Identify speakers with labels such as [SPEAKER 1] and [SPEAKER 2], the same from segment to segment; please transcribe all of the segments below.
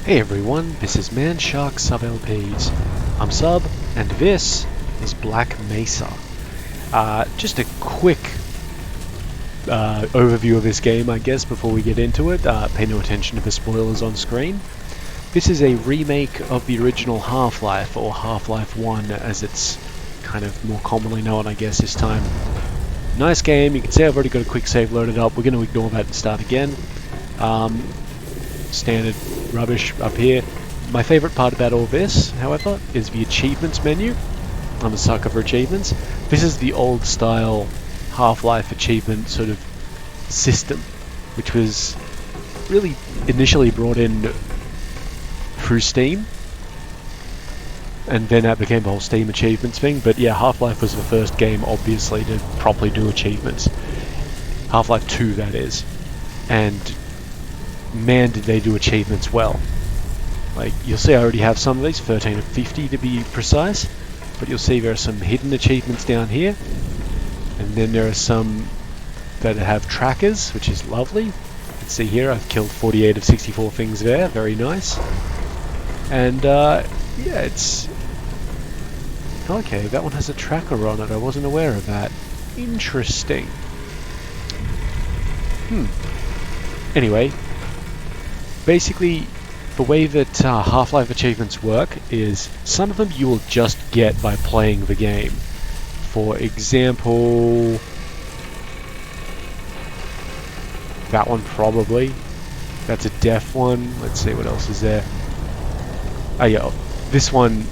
[SPEAKER 1] Hey everyone, this is Man Shark Sub LPs. I'm Sub, and this is Black Mesa. Just a quick overview of this game, I guess, before we get into it. Pay no attention to the spoilers on screen. This is a remake of the original Half-Life, or Half-Life 1, as it's kind of more commonly known, I guess, this time. Nice game. You can see I've already got a quick save loaded up. We're going to ignore that and start again. Standard rubbish up here. My favourite part about all this, however, is the achievements menu. I'm a sucker for achievements. This is the old style Half-Life achievement sort of system, which was really initially brought in through Steam, and then that became the whole Steam achievements thing. But yeah, Half-Life was the first game, obviously, to properly do achievements. Half-Life 2, that is. And man, did they do achievements well. Like, you'll see I already have some of these, 13 of 50 to be precise, but you'll see there are some hidden achievements down here, and then there are some that have trackers, which is lovely. You can see here I've killed 48 of 64 things there, very nice. And yeah, it's... okay, that one has a tracker on it, I wasn't aware of that. Interesting. Anyway, basically, the way that Half-Life achievements work is some of them you will just get by playing the game. For example, that one probably. That's a death one. Let's see what else is there. Oh yeah, this one,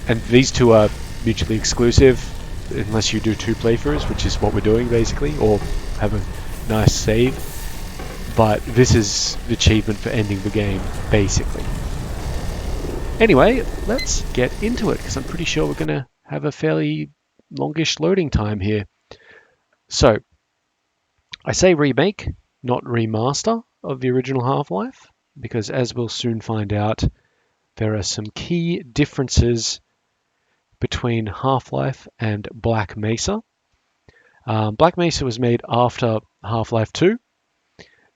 [SPEAKER 1] and these two are mutually exclusive unless you do 2 playthroughs, which is what we're doing basically, or have a nice save. But this is the achievement for ending the game, basically. Anyway, let's get into it, because I'm pretty sure we're going to have a fairly longish loading time here. So, I say remake, not remaster of the original Half-Life, because as we'll soon find out, there are some key differences between Half-Life and Black Mesa. Black Mesa was made after Half-Life 2.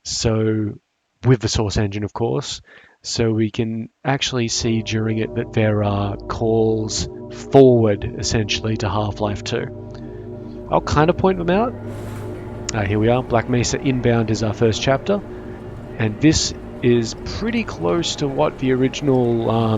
[SPEAKER 1] So, with the source engine, of course, so we can actually see during it that there are calls forward, essentially, to Half-Life 2. I'll kind of point them out. Here we are. Black Mesa Inbound is our first chapter, and this is pretty close to what the original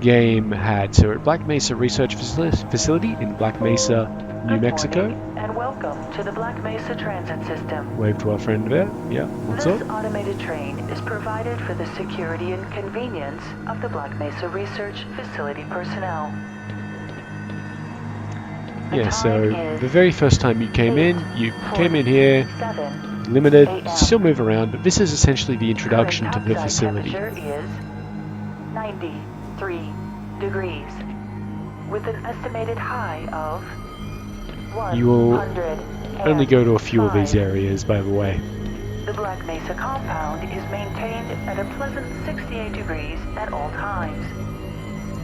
[SPEAKER 1] game had. So, at Black Mesa Research Facility in Black Mesa, New Mexico.
[SPEAKER 2] And welcome to the Black Mesa Transit System.
[SPEAKER 1] Wave to our friend there. Yeah, what's up?
[SPEAKER 2] This automated train is provided for the security and convenience of the Black Mesa Research Facility personnel.
[SPEAKER 1] Yeah, so the very first time you came in here, limited, still move around, but this is essentially the introduction to the facility.
[SPEAKER 2] The temperature is 93 degrees, with an estimated high of
[SPEAKER 1] you will only go to a few of these areas, by the way.
[SPEAKER 2] The Black Mesa compound is maintained at a pleasant 68 degrees at all times.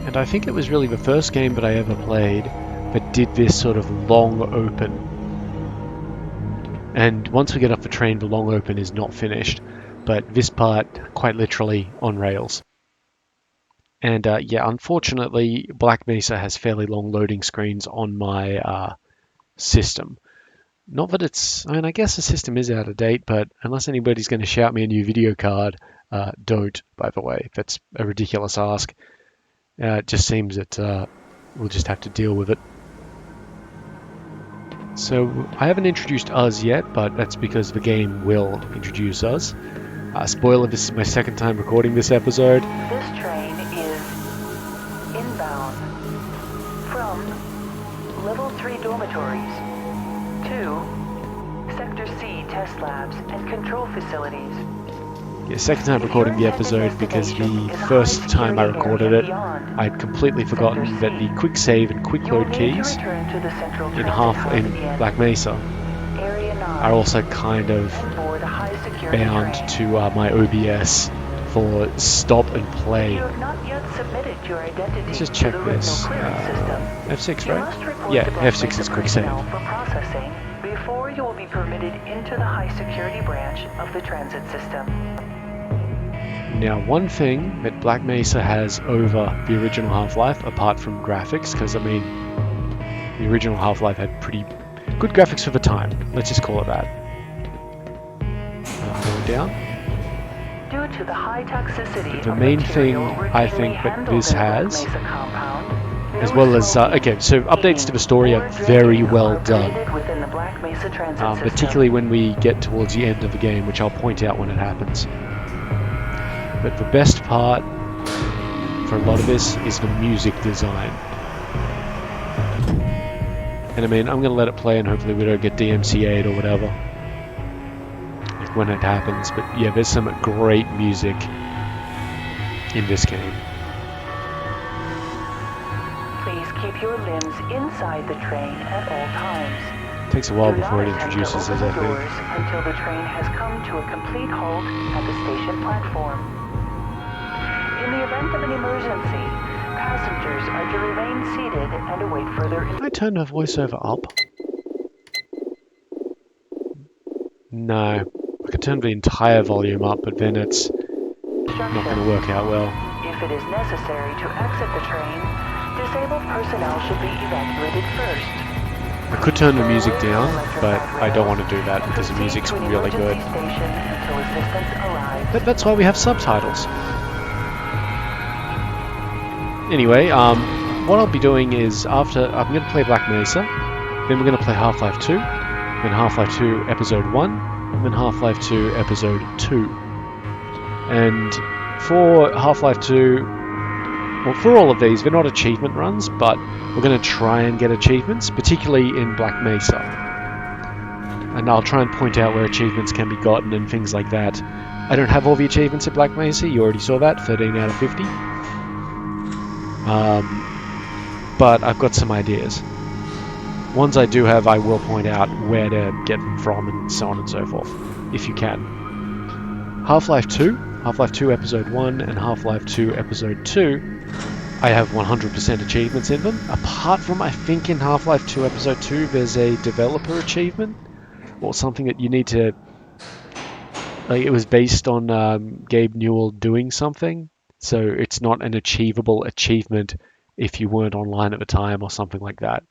[SPEAKER 1] And I think it was really the first game that I ever played that did this sort of long open. And once we get off the train, the long open is not finished, but this part, quite literally, on rails. And yeah, unfortunately, Black Mesa has fairly long loading screens on my system. Not that it's... I mean, I guess the system is out of date, but unless anybody's going to shout me a new video card, don't, by the way. That's a ridiculous ask. It just seems that we'll just have to deal with it. So, I haven't introduced us yet, but that's because the game will introduce us. Spoiler, this is my second time recording this episode.
[SPEAKER 2] This train is inbound from Level 3 dormitories to Sector C test labs and control facilities.
[SPEAKER 1] Yeah, second time recording the episode because the first time I recorded it, I'd completely forgotten that the quick save and quick load keys in Black Mesa are also kind of bound to my OBS for stop and play. Let's just check this. F6, right? Yeah, F6 is quick save.
[SPEAKER 2] Before you will be permitted into the high security branch of the transit system.
[SPEAKER 1] Now, one thing that Black Mesa has over the original Half-Life, apart from graphics, because I mean, the original Half-Life had pretty good graphics for the time. Let's just call it that. Going down.
[SPEAKER 2] Due to the high toxicity
[SPEAKER 1] The
[SPEAKER 2] of
[SPEAKER 1] main thing
[SPEAKER 2] material
[SPEAKER 1] I
[SPEAKER 2] routinely
[SPEAKER 1] think that
[SPEAKER 2] handled
[SPEAKER 1] this
[SPEAKER 2] in the Black
[SPEAKER 1] has,
[SPEAKER 2] Mesa compound,
[SPEAKER 1] as
[SPEAKER 2] new
[SPEAKER 1] well as
[SPEAKER 2] smoking,
[SPEAKER 1] okay, so updates to the story are
[SPEAKER 2] or
[SPEAKER 1] very
[SPEAKER 2] drinking
[SPEAKER 1] well
[SPEAKER 2] incorporated
[SPEAKER 1] done.
[SPEAKER 2] within the Black Mesa transit system.
[SPEAKER 1] Particularly when we get towards the end of the game, which I'll point out when it happens. But the best part for a lot of this is the music design. And I mean, I'm going to let it play and hopefully we don't get DMCA'd or whatever, like when it happens. But yeah, there's some great music in this game.
[SPEAKER 2] Please keep your limbs inside the train at all times.
[SPEAKER 1] Takes a while
[SPEAKER 2] Do
[SPEAKER 1] before it
[SPEAKER 2] not attempt to
[SPEAKER 1] introduces us,
[SPEAKER 2] open
[SPEAKER 1] I
[SPEAKER 2] the
[SPEAKER 1] think.
[SPEAKER 2] doors until the train has come to a complete halt at the station platform. In the event of an emergency, passengers are to remain seated and await further
[SPEAKER 1] Can I turn the voiceover up? No. I can turn the entire volume up, but then it's not going to work out well.
[SPEAKER 2] If it is necessary to exit the train, disabled personnel should be evacuated first.
[SPEAKER 1] I could turn the music down, but I don't want to do that because the music's
[SPEAKER 2] Proceed to an
[SPEAKER 1] really good.
[SPEAKER 2] emergency station until assistance arrives.
[SPEAKER 1] But that's why we have subtitles. Anyway, what I'll be doing is after I'm going to play Black Mesa, then we're going to play Half-Life 2, then Half-Life 2 Episode 1, then Half-Life 2 Episode 2. And for Half-Life 2, well, for all of these, they're not achievement runs, but we're going to try and get achievements, particularly in Black Mesa. And I'll try and point out where achievements can be gotten and things like that. I don't have all the achievements at Black Mesa, you already saw that, 13 out of 50. But I've got some ideas. Ones I do have, I will point out where to get them from and so on and so forth, if you can. Half-Life 2, Half-Life 2 Episode 1 and Half-Life 2 Episode 2, I have 100% achievements in them. Apart from, I think in Half-Life 2 Episode 2 there's a developer achievement, or something that you need to... Like, it was based on Gabe Newell doing something, so it's not an achievable achievement if you weren't online at the time or something like that.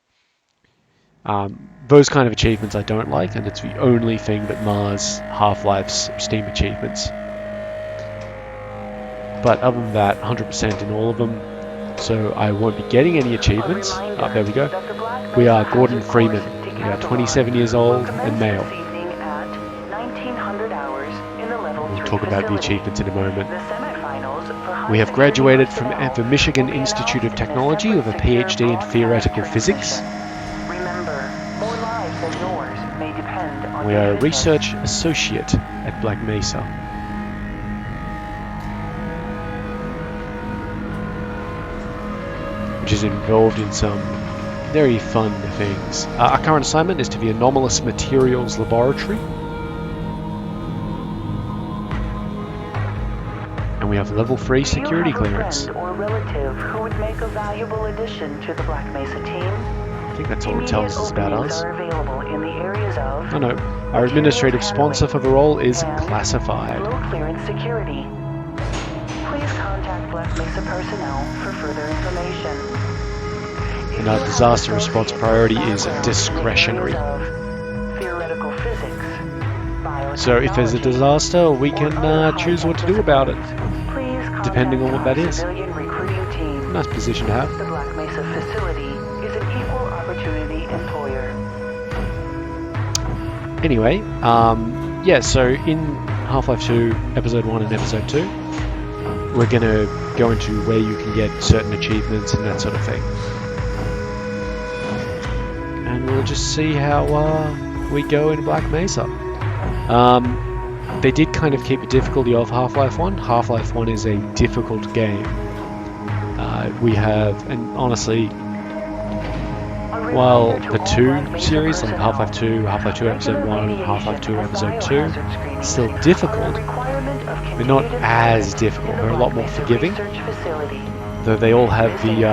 [SPEAKER 1] Those kind of achievements I don't like, and it's the only thing that mars Half-Life's Steam achievements. But other than that, 100% in all of them, so I won't be getting any achievements. There we go. We are Gordon Freeman. We are 27 years old and male. We'll talk about the achievements in a moment. We have graduated from the Michigan Institute of Technology with a PhD in theoretical physics. We are a research associate at Black Mesa. Which is involved in some very fun things. Our current assignment is to the Anomalous Materials Laboratory. And we have level 3 security clearance.
[SPEAKER 2] Or relative who would make a valuable addition to the Black Mesa team?
[SPEAKER 1] I think that's all it tells us about us.
[SPEAKER 2] Are available in the areas of
[SPEAKER 1] Oh no, our administrative sponsor for the role is classified.
[SPEAKER 2] Low clearance security. Please contact Black Mesa personnel for further information.
[SPEAKER 1] And our disaster response priority is discretionary.
[SPEAKER 2] Theoretical physics.
[SPEAKER 1] So if there's a disaster, we can choose what to do about it, depending on what that is. Nice position to have.
[SPEAKER 2] The Black Mesa facility is an equal opportunity employer.
[SPEAKER 1] Anyway, yeah, so in Half-Life 2, Episode 1 and Episode 2, we're going to go into where you can get certain achievements and that sort of thing. And we'll just see how we go in Black Mesa. They did kind of keep the difficulty of Half-Life 1. Half-Life 1 is a difficult game. We have, and honestly, while the 2 series, like Half-Life 2, Half-Life 2 Episode 1, Half-Life 2 Episode 2, is still difficult, they're not as difficult. They're a lot more forgiving, though they all have the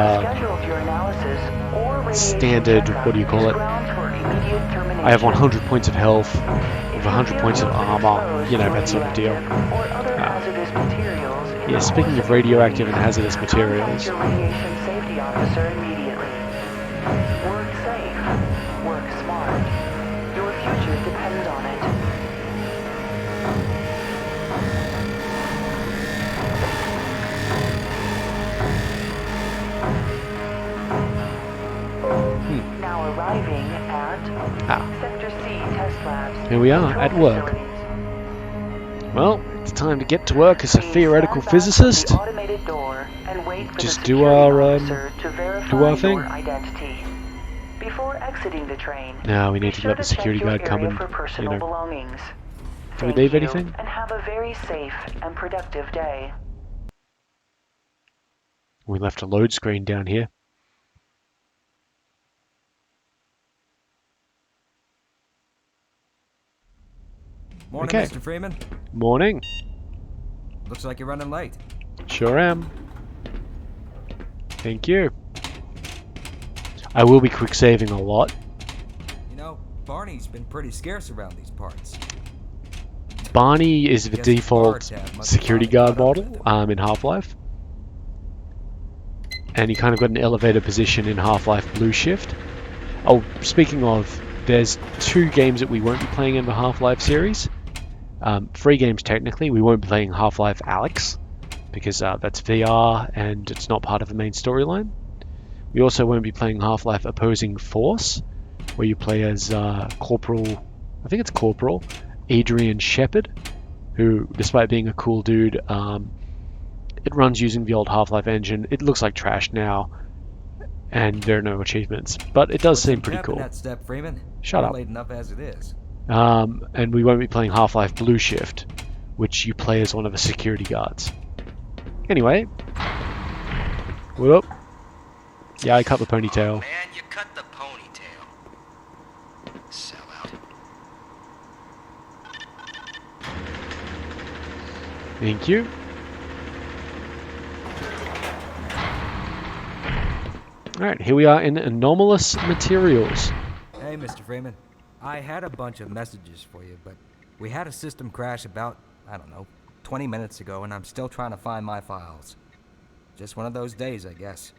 [SPEAKER 1] standard, what do you call it? I have 100 points of health, with 100 points of armor, you know, that sort of deal. Yeah, speaking of radioactive and hazardous materials.
[SPEAKER 2] Contact your radiation safety officer immediately. Work safe. Work smart. Your future depends on it. Now arriving at Sector C test labs.
[SPEAKER 1] Here we are, at work. Well, it's time to get to work as a theoretical physicist. Just do our thing.
[SPEAKER 2] Identity. Before exiting the train,
[SPEAKER 1] Now we need to let the security guard come and,
[SPEAKER 2] personal belongings.
[SPEAKER 1] do we leave anything?
[SPEAKER 2] And have a very safe and productive day.
[SPEAKER 1] We left a load screen down here.
[SPEAKER 3] Morning,
[SPEAKER 1] Okay.
[SPEAKER 3] Mr. Freeman.
[SPEAKER 1] Morning.
[SPEAKER 3] Looks like you're running late.
[SPEAKER 1] Sure am. Thank you. I will be quick saving a lot.
[SPEAKER 3] You know, Barney's been pretty scarce around these parts.
[SPEAKER 1] Barney is the
[SPEAKER 3] Guess the
[SPEAKER 1] default
[SPEAKER 3] guard tab must
[SPEAKER 1] security
[SPEAKER 3] have
[SPEAKER 1] guard
[SPEAKER 3] caught up
[SPEAKER 1] model
[SPEAKER 3] with
[SPEAKER 1] in Half-Life. And he kind of got an elevator position in Half-Life Blue Shift. Oh, speaking of, there's 2 games that we won't be playing in the Half-Life series. 3 games technically. We won't be playing Half-Life Alyx because that's VR and it's not part of the main storyline. We also won't be playing Half-Life Opposing Force, where you play as Corporal, I think it's Corporal, Adrian Shepard, who, despite being a cool dude, it runs using the old Half-Life engine. It looks like trash now, and there are no achievements, but it does seem pretty cool.
[SPEAKER 3] That step, Freeman.
[SPEAKER 1] Shut
[SPEAKER 3] You're
[SPEAKER 1] up.
[SPEAKER 3] late enough as it is.
[SPEAKER 1] And we won't be playing Half-Life Blue Shift, which you play as one of the security guards. Anyway, what up? Yeah, I cut the ponytail.
[SPEAKER 4] Oh, man, you cut the ponytail. Sellout.
[SPEAKER 1] Thank you. Alright, here we are in Anomalous Materials.
[SPEAKER 3] Hey, Mr. Freeman. I had a bunch of messages for you, but we had a system crash about, I don't know, 20 minutes ago, and I'm still trying to find my files. Just one of those days, I guess.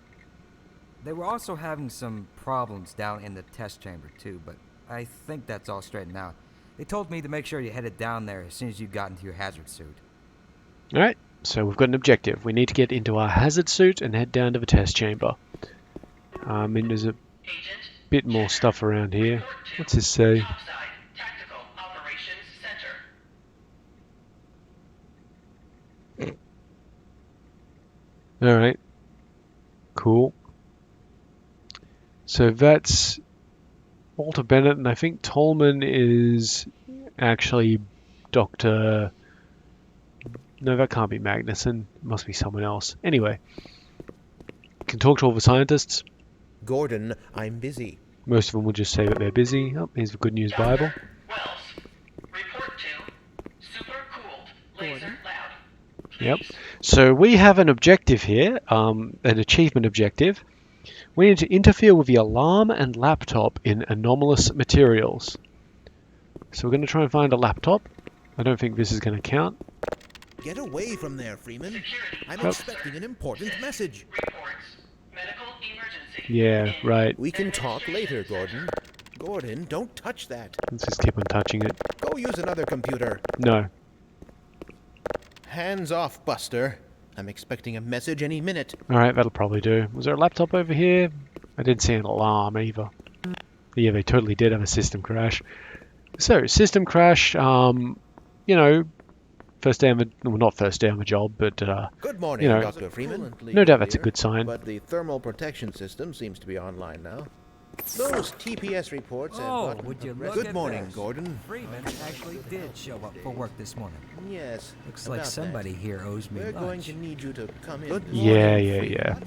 [SPEAKER 3] They were also having some problems down in the test chamber, too, but I think that's all straightened out. They told me to make sure you headed down there as soon as you got into your hazard suit.
[SPEAKER 1] Alright, so we've got an objective. We need to get into our hazard suit and head down to the test chamber. And there's a bit more stuff around here. What's this say? Alright. Cool. So that's Walter Bennett, and I think Tolman is actually Dr. No, that can't be Magnuson. It must be someone else. Anyway. Can talk to all the scientists.
[SPEAKER 5] Gordon, I'm busy.
[SPEAKER 1] Most of them will just say that they're busy. Oh, here's the Good News Bible.
[SPEAKER 6] Wells, report to supercooled laser lab.
[SPEAKER 1] Yep. So we have an objective here, an achievement objective. We need to interfere with the alarm and laptop in Anomalous Materials. So we're going to try and find a laptop. I don't think this is going to count.
[SPEAKER 5] Get away from there, Freeman.
[SPEAKER 6] Security.
[SPEAKER 5] I'm expecting an important message.
[SPEAKER 6] Reports. Medical emergency.
[SPEAKER 1] Yeah, right.
[SPEAKER 5] We can talk later, Gordon. Gordon, don't touch that.
[SPEAKER 1] Let's just keep on touching it.
[SPEAKER 5] Go use another computer.
[SPEAKER 1] No.
[SPEAKER 5] Hands off, Buster. I'm expecting a message any minute.
[SPEAKER 1] Alright, that'll probably do. Was there a laptop over here? I didn't see an alarm either. Yeah, they totally did have a system crash. So, system crash, you know, first day on the, well, not first day on the job, but,
[SPEAKER 5] Good morning,
[SPEAKER 1] you know,
[SPEAKER 5] Dr. Freeman.
[SPEAKER 1] no doubt that's a good sign.
[SPEAKER 5] But the thermal protection system seems to be online now. Those TPS reports have
[SPEAKER 3] Oh,
[SPEAKER 5] gotten
[SPEAKER 3] would you
[SPEAKER 5] progress-
[SPEAKER 3] look
[SPEAKER 5] Good
[SPEAKER 3] at
[SPEAKER 5] morning,
[SPEAKER 3] this.
[SPEAKER 5] Gordon.
[SPEAKER 3] Freeman actually did show up for work this morning.
[SPEAKER 5] Yes.
[SPEAKER 3] Looks like
[SPEAKER 5] about
[SPEAKER 3] somebody here owes
[SPEAKER 5] that.
[SPEAKER 3] me
[SPEAKER 5] We're going
[SPEAKER 3] lunch.
[SPEAKER 5] to need you to come in.
[SPEAKER 1] morning, yeah.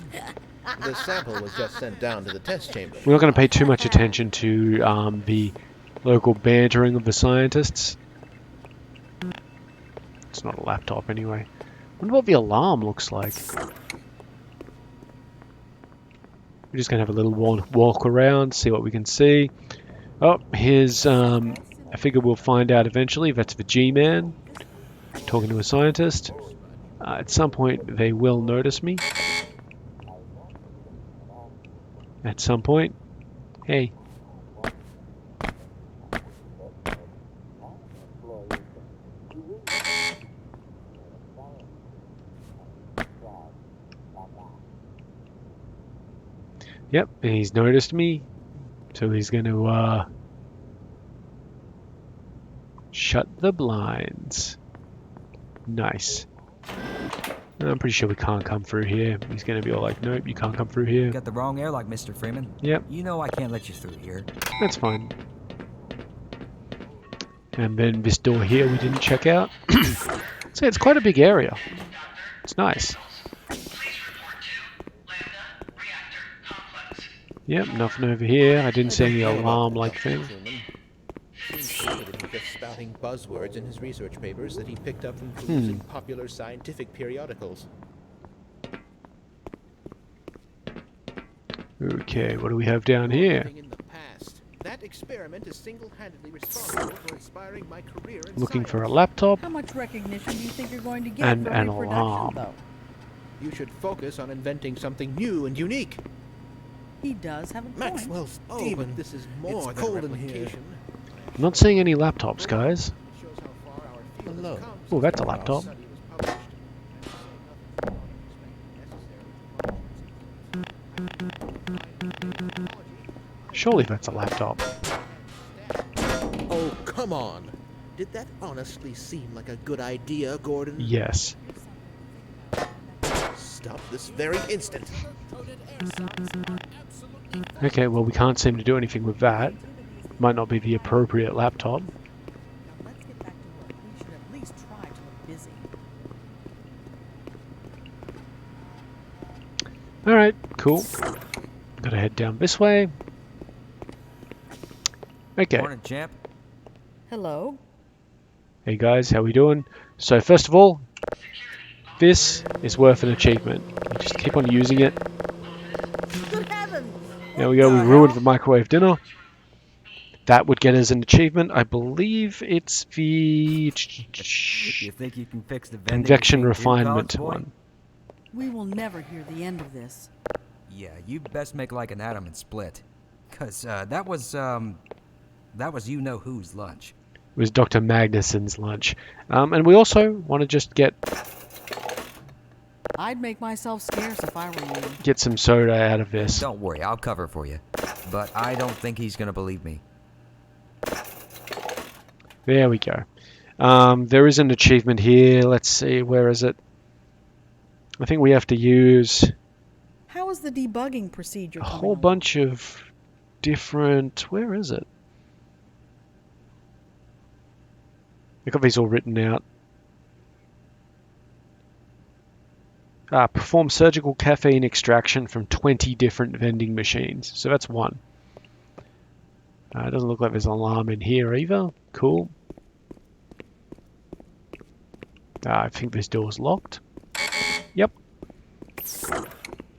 [SPEAKER 5] The sample was just sent down to the test chamber.
[SPEAKER 1] We're not going to pay too much attention to the local bantering of the scientists. It's not a laptop anyway. I wonder what the alarm looks like. We're just going to have a little walk around, see what we can see. Oh, here's, I figure we'll find out eventually. That's the G-Man talking to a scientist. At some point, they will notice me. At some point. Hey. Yep, and he's noticed me. So he's going to shut the blinds. Nice. I'm pretty sure we can't come through here. He's going to be all like, nope, you can't come through here.
[SPEAKER 3] Got the wrong airlock, Mr. Freeman.
[SPEAKER 1] Yep.
[SPEAKER 3] You know I can't let you through here.
[SPEAKER 1] That's fine. And then this door here we didn't check out. So it's quite a big area. It's nice.
[SPEAKER 6] Please report to Lambda Reactor Complex.
[SPEAKER 1] Yep, nothing over here. I didn't see any alarm-like thing.
[SPEAKER 5] Seems to me that he's just spouting buzzwords in his research papers that he picked up from perusing popular scientific periodicals.
[SPEAKER 1] Okay, what do we have down here?
[SPEAKER 5] Living in the past. That experiment is single-handedly responsible for inspiring my career in
[SPEAKER 1] Looking for a
[SPEAKER 5] science.
[SPEAKER 1] laptop.
[SPEAKER 7] How much recognition do you think you're going to get
[SPEAKER 1] And
[SPEAKER 7] for
[SPEAKER 1] an
[SPEAKER 7] reproduction,
[SPEAKER 1] alarm.
[SPEAKER 7] though?
[SPEAKER 5] You should focus on inventing something new and unique.
[SPEAKER 7] He does have a point.
[SPEAKER 5] Maxwell's demon. But this is more than
[SPEAKER 8] cold in
[SPEAKER 5] replication.
[SPEAKER 1] I'm not seeing any laptops, guys.
[SPEAKER 5] It shows how far our field has
[SPEAKER 8] Hello.
[SPEAKER 5] come
[SPEAKER 1] Oh,
[SPEAKER 5] since
[SPEAKER 1] that's a
[SPEAKER 5] the
[SPEAKER 1] laptop.
[SPEAKER 5] study was published.
[SPEAKER 1] Surely that's a laptop.
[SPEAKER 5] Oh, come on. Did that honestly seem like a good idea, Gordon?
[SPEAKER 1] Yes.
[SPEAKER 5] Stop this very instant.
[SPEAKER 1] Okay, well we can't seem to do anything with that. Might not be the appropriate laptop.
[SPEAKER 7] Now let's get back to work. We should at least try to look busy.
[SPEAKER 1] Alright, cool. Gotta head down this way. Okay.
[SPEAKER 3] Morning, champ.
[SPEAKER 7] Hello?
[SPEAKER 1] Hey guys, how we doing? So first of all, this is worth an achievement. You just keep on using it.
[SPEAKER 7] Good heavens!
[SPEAKER 1] There we go, we ruined the microwave dinner. That would get us an achievement. I believe it's the
[SPEAKER 3] If you think you can fix the vending
[SPEAKER 1] convection
[SPEAKER 3] machine too,
[SPEAKER 1] refinement
[SPEAKER 3] college boy,
[SPEAKER 1] one.
[SPEAKER 7] We will never hear the end of this.
[SPEAKER 3] Yeah, you best make like an atom and split. Cause that was you know who's lunch.
[SPEAKER 1] It was Dr. Magnuson's lunch. And we also want to just get
[SPEAKER 7] I'd make myself scarce if I were you.
[SPEAKER 1] get some soda out of this.
[SPEAKER 3] Don't worry, I'll cover for you. But I don't think he's gonna believe me.
[SPEAKER 1] There we go. There is an achievement here. Let's see, where is it? I think we have to use
[SPEAKER 7] How is the debugging procedure
[SPEAKER 1] a
[SPEAKER 7] coming
[SPEAKER 1] whole
[SPEAKER 7] along?
[SPEAKER 1] bunch of different... Where is it? I got these all written out. Perform surgical caffeine extraction from 20 different vending machines. So that's one. It doesn't look like there's an alarm in here either. Cool. I think this door's locked. Yep.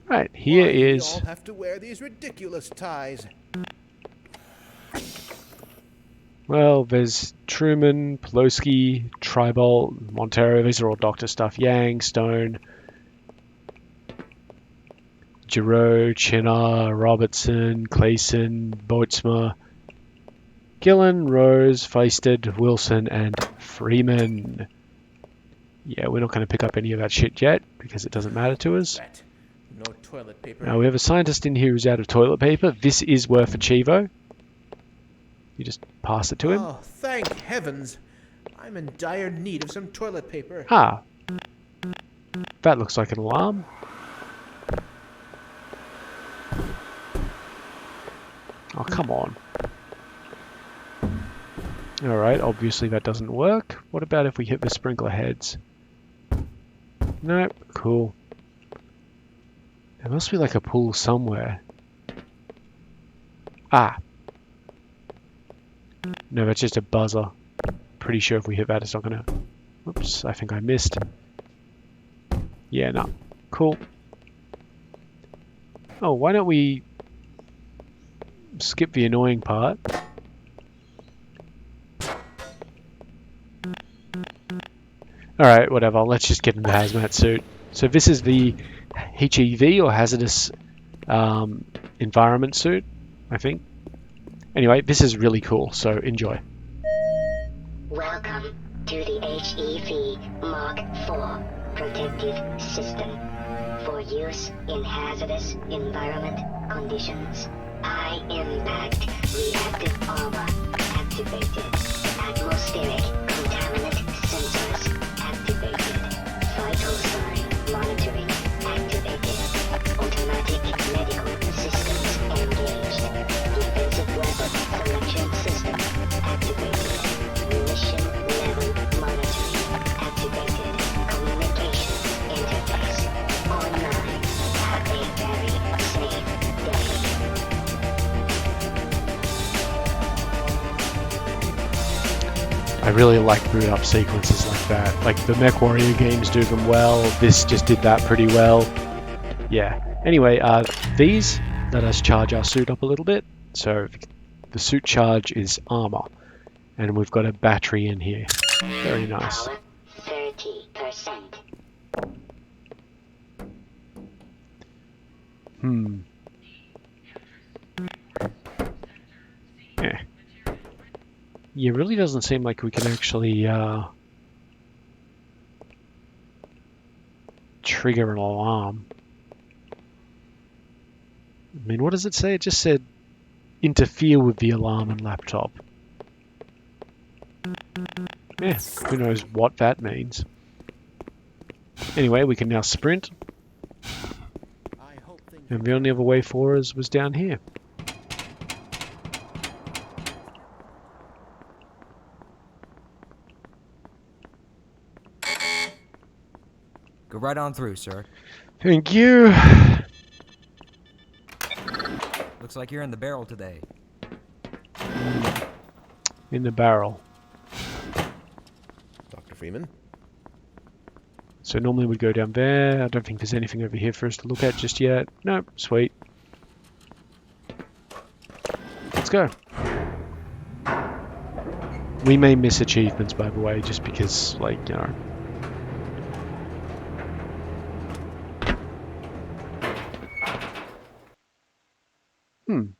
[SPEAKER 1] Right, here
[SPEAKER 5] Why do we
[SPEAKER 1] is...
[SPEAKER 5] all have to wear these ridiculous ties?
[SPEAKER 1] Well, there's Truman, Pelosi, Tribolt, Montero. These are all doctor stuff. Yang, Stone, Giroux, Chinner, Robertson, Clayson, Boatsma, Gillen, Rose, Feisted, Wilson, and Freeman. Yeah, we're not going to pick up any of that shit yet because it doesn't matter to us.
[SPEAKER 5] Rat. No toilet paper.
[SPEAKER 1] Now, we have a scientist in here who's out of toilet paper. This is worth a Chivo. You just pass it to him.
[SPEAKER 5] Oh, thank heavens. I'm in dire need of some toilet paper.
[SPEAKER 1] Ah. That looks like an alarm. Oh, come on. Alright, obviously that doesn't work. What about if we hit the sprinkler heads? Nope, cool. There must be like a pool somewhere. Ah. No, that's just a buzzer. Pretty sure if we hit that it's not gonna... Oops, I think I missed. Yeah, no. Cool. Oh, why don't we skip the annoying part? Alright, whatever. Let's just get in the hazmat suit. So this is the HEV, or hazardous environment suit, I think. Anyway, this is really cool, so enjoy.
[SPEAKER 8] Welcome to the HEV Mark IV protective system for use in hazardous environment conditions. High impact reactive armor activated. Atmospheric contaminant sensors activated. Vital sign monitoring activated. Automatic medical systems engaged. Defensive weapon selection system activated. Mission level monitoring activated. Communication interface online. Have a very safe day.
[SPEAKER 1] I really like boot up sequences like that. Like the MechWarrior games do them well. This just did that pretty well. Yeah. Anyway, these let us charge our suit up a little bit. So the suit charge is armor, and we've got a battery in here. Very nice.
[SPEAKER 8] Power 30%.
[SPEAKER 1] Yeah. Yeah, it really doesn't seem like we can actually trigger an alarm. I mean, what does it say? It just said interfere with the alarm and laptop. Yeah, who knows what that means. Anyway, we can now sprint. And the only other way for us was down here.
[SPEAKER 3] Go right on through, sir.
[SPEAKER 1] Thank you.
[SPEAKER 3] Looks like you're in the barrel today.
[SPEAKER 1] In the barrel.
[SPEAKER 5] Dr. Freeman?
[SPEAKER 1] So normally we'd go down there. I don't think there's anything over here for us to look at just yet. Nope, sweet. Let's go. We may miss achievements, by the way, just because, like, you know.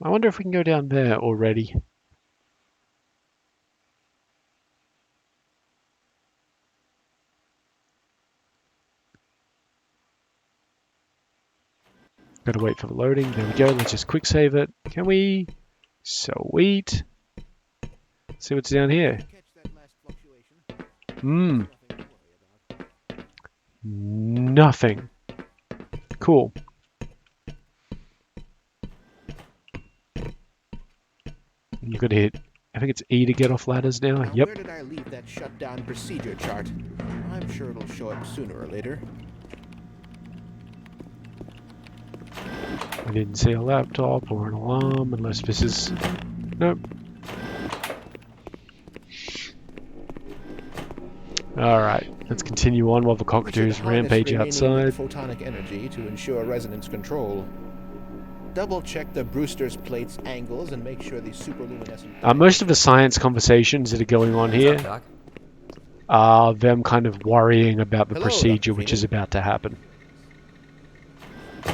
[SPEAKER 1] I wonder if we can go down there already. Gotta wait for the loading. There we go. Let's just quick save it. Can we? Sweet. See what's down here. Nothing. Cool. You gotta hit, I think it's E to get off ladders now.
[SPEAKER 5] Now,
[SPEAKER 1] Yep.
[SPEAKER 5] where did I leave that shutdown procedure chart? I'm sure it'll show up sooner or later.
[SPEAKER 1] I didn't see a laptop or an alarm unless this is... Nope. Alright, let's continue on while the cockatoos rampage outside.
[SPEAKER 5] Photonic energy to ensure resonance control. Double check the Brewster's plate's angles and make sure the superluminescent...
[SPEAKER 1] Most of the science conversations that are going on
[SPEAKER 3] What's
[SPEAKER 1] here
[SPEAKER 3] up, Doc?
[SPEAKER 1] are them kind of worrying about the
[SPEAKER 5] Hello,
[SPEAKER 1] procedure
[SPEAKER 5] Dr.
[SPEAKER 1] which is
[SPEAKER 5] Freeman.
[SPEAKER 1] about to happen.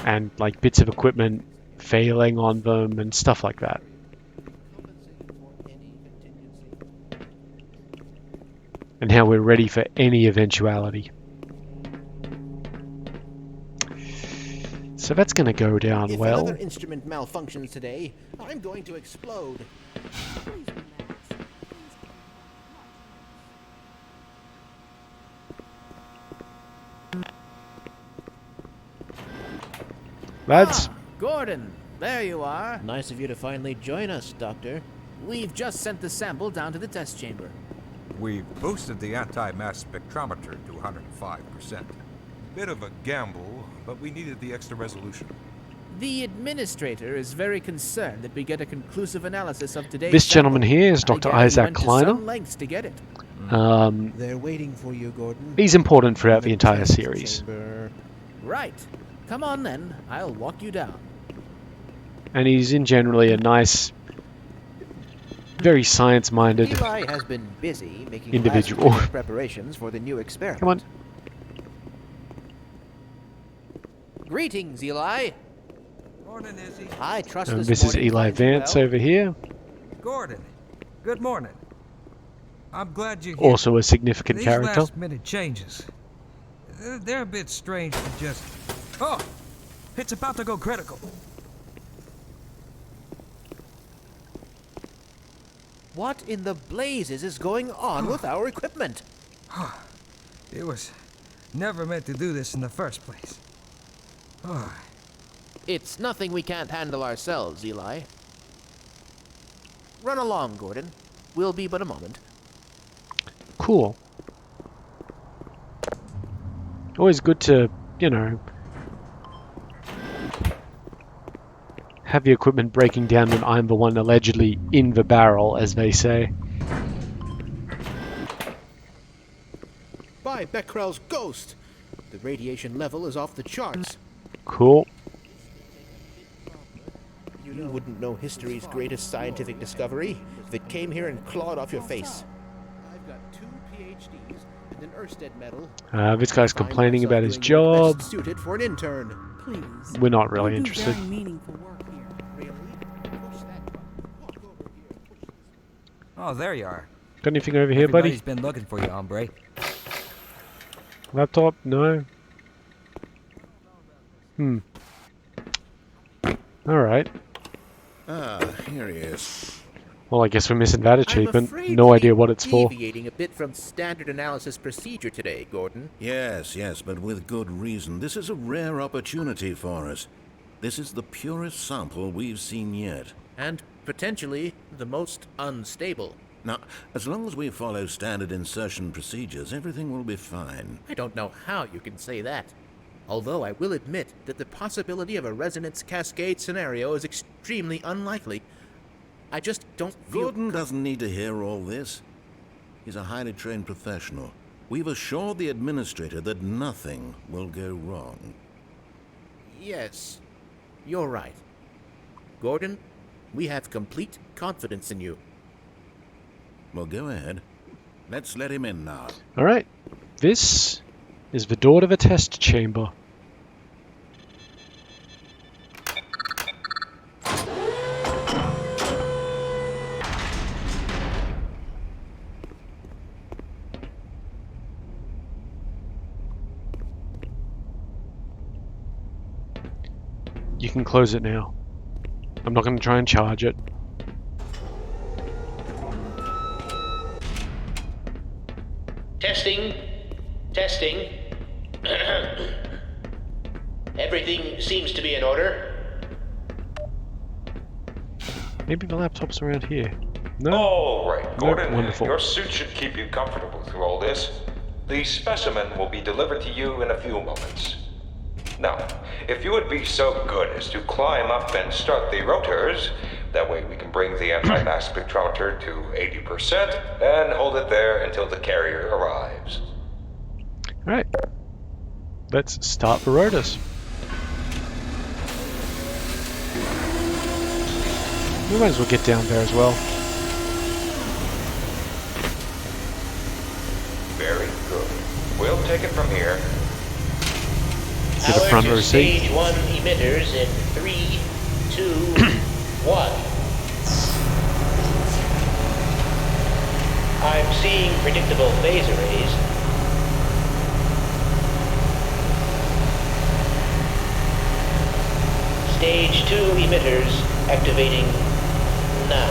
[SPEAKER 1] And like bits of equipment failing on them and stuff like that. And how we're ready for any eventuality. So that's going to go down
[SPEAKER 5] If
[SPEAKER 1] well.
[SPEAKER 5] another instrument malfunctions today, I'm going to explode.
[SPEAKER 7] Please relax.
[SPEAKER 1] Lads,
[SPEAKER 9] Gordon, there you are.
[SPEAKER 5] Nice of you to finally join us, Doctor.
[SPEAKER 9] We've just sent the sample down to the test chamber.
[SPEAKER 10] We've boosted the anti-mass spectrometer to 105%. Bit of a gamble, but we needed the extra resolution.
[SPEAKER 9] The administrator is very concerned that we get a conclusive analysis of today's
[SPEAKER 1] this gentleman
[SPEAKER 9] sample.
[SPEAKER 1] here is
[SPEAKER 9] I
[SPEAKER 1] Dr.
[SPEAKER 9] gather he
[SPEAKER 1] Isaac
[SPEAKER 9] went to
[SPEAKER 1] Kleiner.
[SPEAKER 9] some lengths to get it.
[SPEAKER 5] They're waiting for you, Gordon.
[SPEAKER 1] He's important throughout the
[SPEAKER 5] In
[SPEAKER 1] entire
[SPEAKER 5] test
[SPEAKER 1] series.
[SPEAKER 5] chamber.
[SPEAKER 9] Right. Come on then. I'll walk you down.
[SPEAKER 1] And he's in generally a nice very science-minded
[SPEAKER 5] Eli has been busy making
[SPEAKER 1] individual.
[SPEAKER 5] last-minute preparations for the new experiment.
[SPEAKER 1] Come on.
[SPEAKER 5] Greetings, Eli.
[SPEAKER 3] Morning, Izzy.
[SPEAKER 5] I trust
[SPEAKER 1] And
[SPEAKER 5] this
[SPEAKER 1] this is
[SPEAKER 5] morning
[SPEAKER 1] Eli
[SPEAKER 5] finds you
[SPEAKER 1] Vance
[SPEAKER 5] well.
[SPEAKER 1] over here.
[SPEAKER 3] Gordon. Good morning. I'm glad you're here.
[SPEAKER 1] Also a significant
[SPEAKER 3] These
[SPEAKER 1] character.
[SPEAKER 3] last-minute changes, they're a bit strange to just... Oh! It's about to go critical.
[SPEAKER 5] What in the blazes is going on with our equipment?
[SPEAKER 3] It was never meant to do this in the first place.
[SPEAKER 5] It's nothing we can't handle ourselves, Eli. Run along, Gordon. We'll be but a moment.
[SPEAKER 1] Cool. Always good to, you know, have the equipment breaking down when I'm the one allegedly in the barrel, as they say.
[SPEAKER 5] By Becquerel's ghost! The radiation level is off the charts.
[SPEAKER 1] Cool.
[SPEAKER 5] You wouldn't know history's greatest scientific discovery if it came here and clawed off your face. I've got 2 PhDs and an Ørsted medal.
[SPEAKER 1] This guy's
[SPEAKER 5] Find
[SPEAKER 1] complaining
[SPEAKER 5] myself
[SPEAKER 1] about his
[SPEAKER 5] doing what's
[SPEAKER 1] job.
[SPEAKER 5] best suited for an intern.
[SPEAKER 7] Please.
[SPEAKER 1] We're not really
[SPEAKER 7] You do
[SPEAKER 1] interested.
[SPEAKER 7] very meaningful work here.
[SPEAKER 5] Really? Push that button. Walk over here. Push this.
[SPEAKER 3] Oh, there you are.
[SPEAKER 1] Got anything over here, buddy?
[SPEAKER 3] Everybody's been looking for you, hombre.
[SPEAKER 1] Laptop? No. Alright.
[SPEAKER 11] Here he is.
[SPEAKER 1] Well, I guess we're missing that
[SPEAKER 5] I'm
[SPEAKER 1] achievement.
[SPEAKER 5] afraid
[SPEAKER 1] No
[SPEAKER 5] we're
[SPEAKER 1] idea what it's for.
[SPEAKER 5] deviating a bit from standard analysis procedure today, Gordon.
[SPEAKER 11] Yes, but with good reason. This is a rare opportunity for us. This is the purest sample we've seen yet.
[SPEAKER 5] And potentially the most unstable.
[SPEAKER 11] Now, as long as we follow standard insertion procedures, everything will be fine.
[SPEAKER 5] I don't know how you can say that. Although I will admit that the possibility of a resonance cascade scenario is extremely unlikely. I just don't feel...
[SPEAKER 11] Gordon doesn't need to hear all this. He's a highly trained professional. We've assured the administrator that nothing will go wrong.
[SPEAKER 5] Yes, you're right. Gordon, we have complete confidence in you.
[SPEAKER 11] Well, go ahead. Let's let him in now.
[SPEAKER 1] Alright. This is the door to the test chamber. You can close it now. I'm not going to try and charge it.
[SPEAKER 12] Testing. Everything seems to be in order.
[SPEAKER 1] Maybe the laptop's around here. No?
[SPEAKER 10] All right,
[SPEAKER 1] No?
[SPEAKER 10] Gordon.
[SPEAKER 1] Wonderful.
[SPEAKER 10] Your suit should keep you comfortable through all this. The specimen will be delivered to you in a few moments. Now, if you would be so good as to climb up and start the rotors, that way we can bring the anti-mass spectrometer to 80% and hold it there until the carrier arrives.
[SPEAKER 1] Alright. Let's start the rotors. We might as well get down there as well.
[SPEAKER 10] Very good. We'll take it from here.
[SPEAKER 1] To the front row seat.
[SPEAKER 12] Stage 1 emitters in 3, 2, 1. I'm seeing predictable phase arrays. Stage 2 emitters activating now.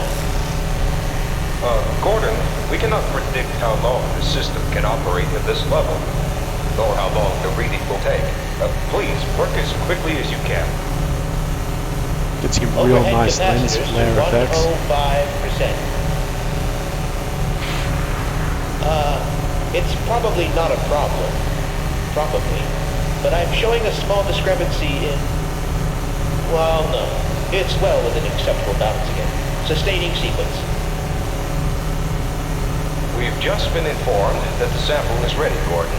[SPEAKER 10] Gordon, we cannot predict how long the system can operate at this level, nor how long the reading will take. Please, work as quickly as you can.
[SPEAKER 1] Get some real
[SPEAKER 12] Overhead
[SPEAKER 1] nice lens
[SPEAKER 12] capacitors to
[SPEAKER 1] flare effects.
[SPEAKER 12] 105%. It's probably not a problem. Probably. But I'm showing a small discrepancy in... Well, no. It's well within acceptable bounds again. Sustaining sequence.
[SPEAKER 10] We've just been informed that the sample is ready, Gordon.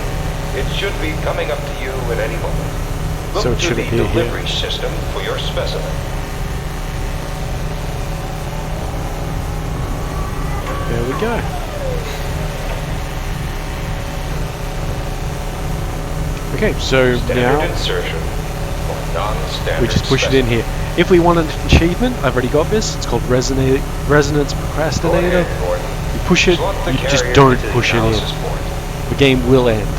[SPEAKER 10] It should be coming up to you at any moment. Look
[SPEAKER 1] So it
[SPEAKER 10] to
[SPEAKER 1] shouldn't
[SPEAKER 10] the
[SPEAKER 1] be here.
[SPEAKER 10] delivery system for your specimen.
[SPEAKER 1] There we go. Okay, so now
[SPEAKER 10] insertion for non-standard
[SPEAKER 1] we just push it in here. If we want an achievement, I've already got this. It's called Resonance Procrastinator. You push it, you just don't push it in. The game will end.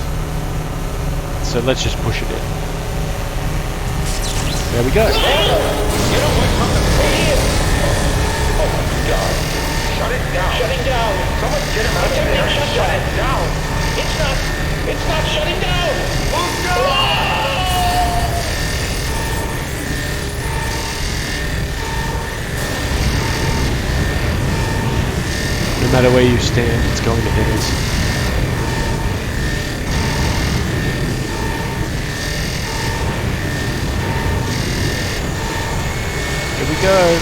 [SPEAKER 1] So let's just push it in. There we go.
[SPEAKER 12] Oh my god. Shut it down. Shutting down. Someone get him out of there. Shut it down. It's not shutting down. Move down.
[SPEAKER 1] No matter where you stand, it's going to hit us. Here we go.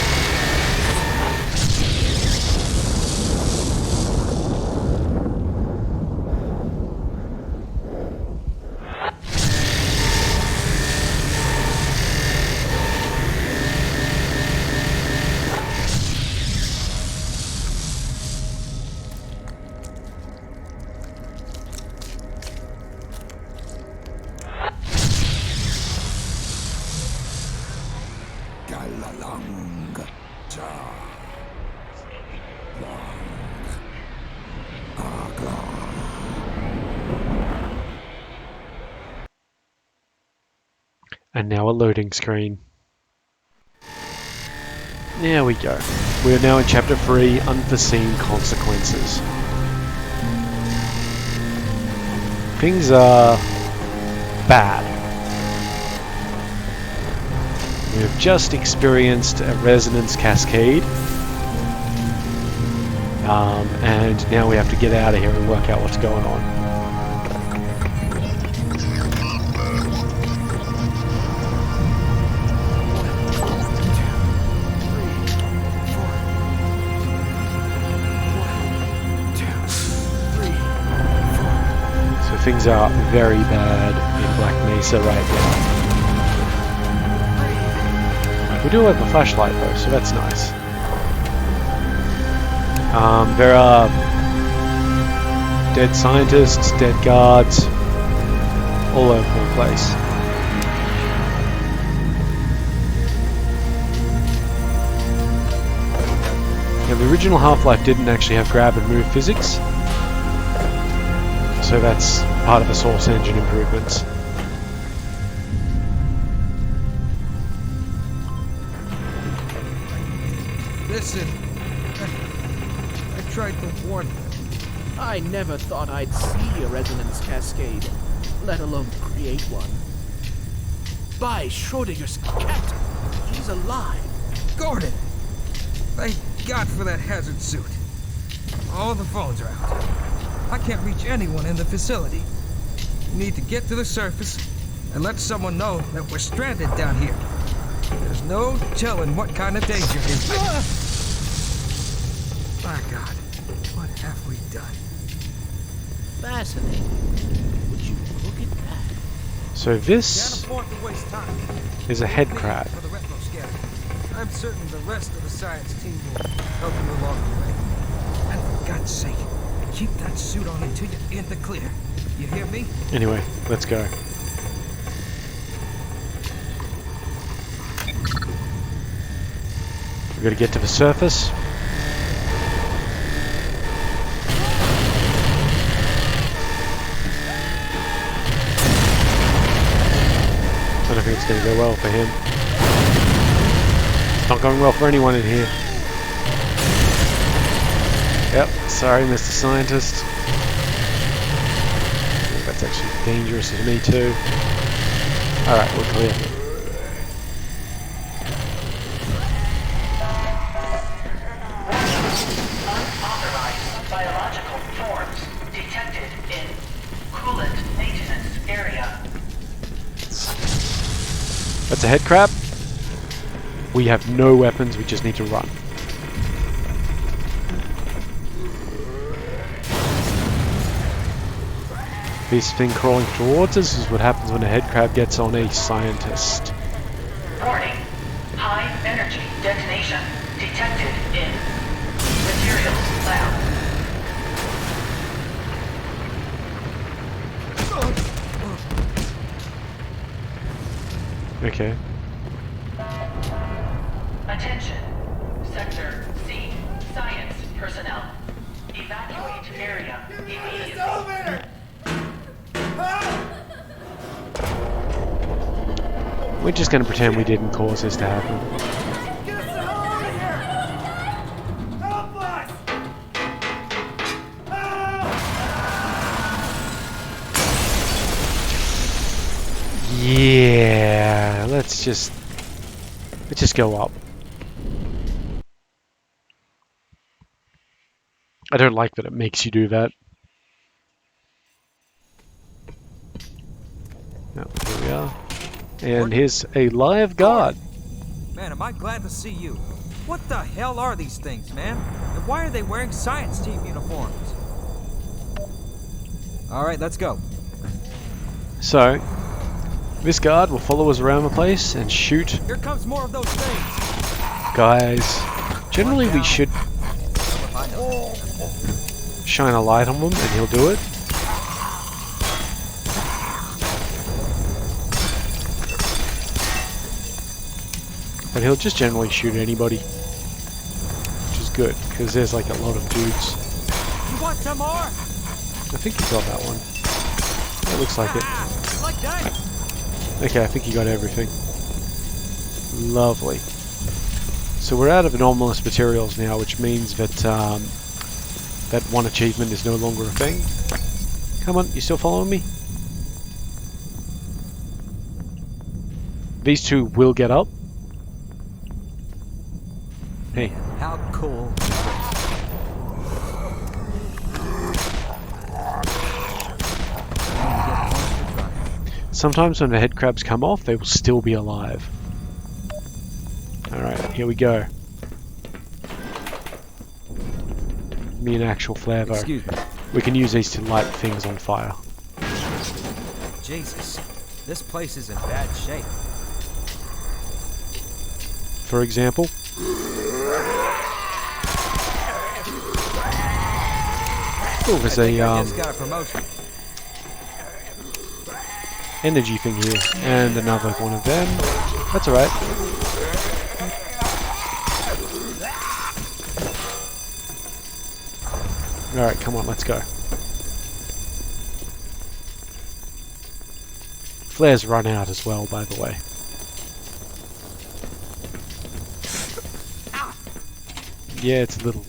[SPEAKER 1] And now a loading screen. There we go. We are now in Chapter 3, Unforeseen Consequences. Things are bad. We have just experienced a resonance cascade. And now we have to get out of here and work out what's going on. Things are very bad in Black Mesa right now. We do have a flashlight though, so that's nice. There are dead scientists, dead guards, all over the place. Now, the original Half-Life didn't actually have grab and move physics. So that's part of the Source Engine improvements.
[SPEAKER 3] Listen, I tried to warn you.
[SPEAKER 9] I never thought I'd see a resonance cascade, let alone create one. By Schrodinger's cat, he's alive.
[SPEAKER 3] Gordon! Thank God for that hazard suit. All the phones are out. I can't reach anyone in the facility. We need to get to the surface and let someone know that we're stranded down here. There's no telling what kind of danger is. My God, what have we done?
[SPEAKER 9] Fascinating. Would you look at that?
[SPEAKER 1] So this is a head crab.
[SPEAKER 3] I'm certain the rest of the science team will help you along the way. And for God's sake, keep that suit on until you're in the clear. You hear me?
[SPEAKER 1] Anyway, let's go. We've got to get to the surface. I don't think it's going to go well for him. It's not going well for anyone in here. Yep, sorry, Mr. Scientist. That's actually dangerous to me too. Alright, we're clear.
[SPEAKER 2] Unauthorized biological forms detected in coolant maintenance area.
[SPEAKER 1] That's a head crab. We have no weapons, we just need to run. This thing crawling towards us is what happens when a head crab gets on a scientist.
[SPEAKER 2] Warning. High energy detonation detected in materials lab.
[SPEAKER 1] Okay.
[SPEAKER 2] Attention. Sector C. Science personnel. Evacuate area immediately.
[SPEAKER 1] We're just going to pretend we didn't cause this to happen.
[SPEAKER 13] Get us the hell out of here! Help us!
[SPEAKER 1] Yeah, let's just go up. I don't like that it makes you do that. Oh, here we are. And here's a live guard.
[SPEAKER 3] Man, am I glad to see you. What the hell are these things, man? And why are they wearing science team uniforms? Alright, let's go.
[SPEAKER 1] So, this guard will follow us around the place and shoot
[SPEAKER 3] Here comes more of those things.
[SPEAKER 1] guys. Generally, we should shine a light on them and he'll do it. But he'll just generally shoot anybody, which is good, because there's like a lot of dudes.
[SPEAKER 3] You want some more?
[SPEAKER 1] I think he got that one. It looks like it.
[SPEAKER 3] Like that?
[SPEAKER 1] Okay, I think he got everything. Lovely. So we're out of anomalous materials now, which means that that one achievement is no longer a thing. Come on, you still following me? These two will get up. Hey.
[SPEAKER 3] How cool.
[SPEAKER 1] Sometimes when the head crabs come off, they will still be alive. Alright, here we go. Me an actual flare though.
[SPEAKER 3] Excuse me.
[SPEAKER 1] We can use these to light things on fire.
[SPEAKER 3] Jesus, this place is in bad shape.
[SPEAKER 1] For example. Oh, there's
[SPEAKER 3] I just got a promotion.
[SPEAKER 1] Energy thing here, and another one of them. That's alright. Alright, come on, let's go. Flares run out as well, by the way. Yeah, it's a little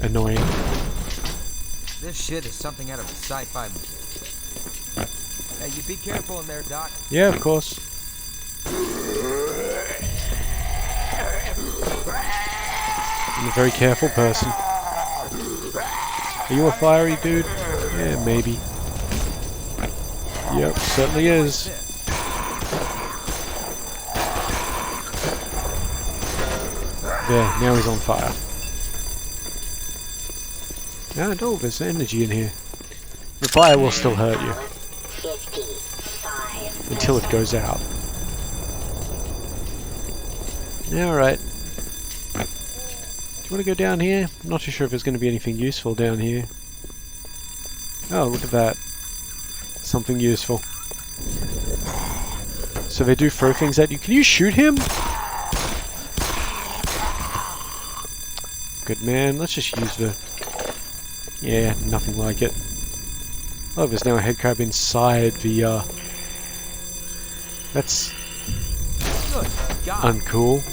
[SPEAKER 1] annoying.
[SPEAKER 3] This shit is something out of a sci-fi movie. Hey, you be careful in there, Doc.
[SPEAKER 1] Yeah, of course. I'm a very careful person. Are you a fiery dude? Yeah, maybe. Yep, certainly is. There, now he's on fire. And oh, there's energy in here. The fire will still hurt you. Until it goes out. Alright. Do you want to go down here? I'm not too sure if there's going to be anything useful down here. Oh, look at that. Something useful. So they do throw things at you. Can you shoot him? Good man. Let's just use the... Yeah, nothing like it. Oh, there's now a head crab inside the, That's... uncool.